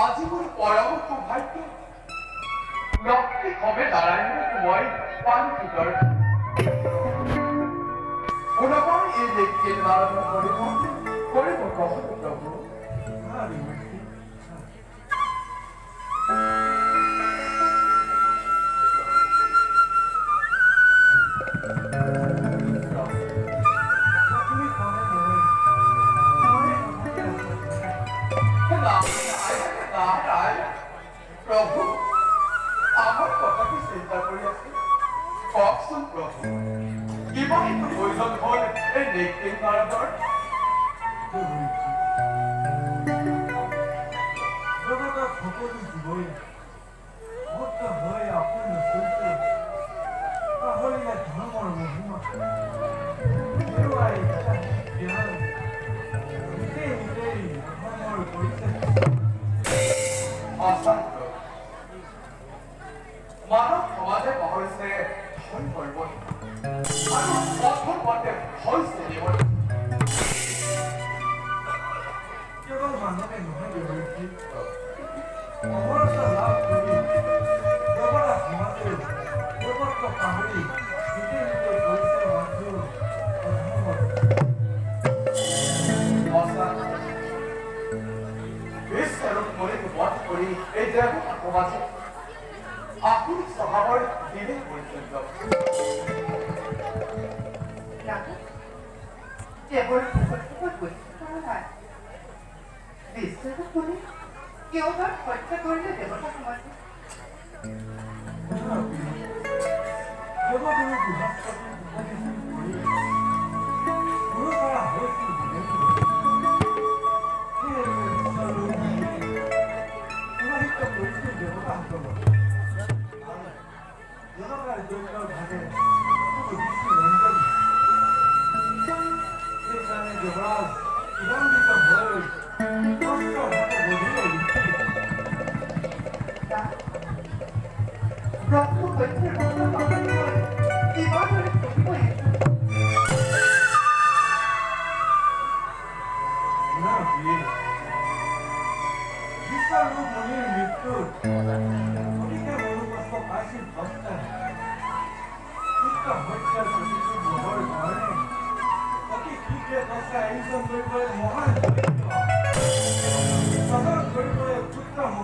আজীবন পরামর্শ ভাইকে লক্ষ্যে কমে দাঁড়ায় তোমায় পান ফুটার ওনাবার এই লেখকে দাঁড়ানো করে কখন প্রভু প্রভু আমার কথা কি চিন্তা করিয়াছে ককচোন প্রভু কিবা একটু বৈধন হল এই নেকটিং কারবার জগতৰ সকলো জীৱই ভক্ত হৈ আপুনি সৈতে পাহৰিলে ধৰ্মৰ মহিমা হেৰুৱাই জ্ঞান নিজেই নিজেই ধৰ্মৰ পৰিচয় অশান্ত মানৱ সমাজে পাহৰিছে ভয় কৰিব আৰু পথৰ পথে ভয় চিনিব কেৱল মানুহে নহয় ব্যৱহৃতি অমৰতা লাভ কৰি জগতা সমাজে জগতক পাহৰি নিজে নিজে কৰিছে মাথো অশান্ত বেশরূপ মনেকে বধ করি এই দেবতা সমাজে আকুল স্বভাবের দিনে পরিচর্য কেবল ফুকট বৈশিষ্ট্য নয় বিশ্বাস করে কেউ তার হত্যা করলে দেবতা সমাজে জগতগুৰু বৃহস্পতি উপদেশ কৰি গুৰু পৰা হৈছিল দেৱতাসকলক জনতাৰ ভাগে সেইকাৰণে দেৱৰাজ ইমানিত হৈ কষ্ট হাতে বহিলৈ রক্ত হচ্ছে রক্ত পাহাড় করে জীবন হলে ছবি হয়েছে বিশ্বরূপ মুনির মৃত্যুর অতীতে মনুকষ্ট পাইছিল দশটা উচ্চ হত্যাৰ প্ৰতিশোধ ল'বৰ কাৰণে অতি শীঘ্ৰে দশটা এৰিজন লৈ গৈ মহান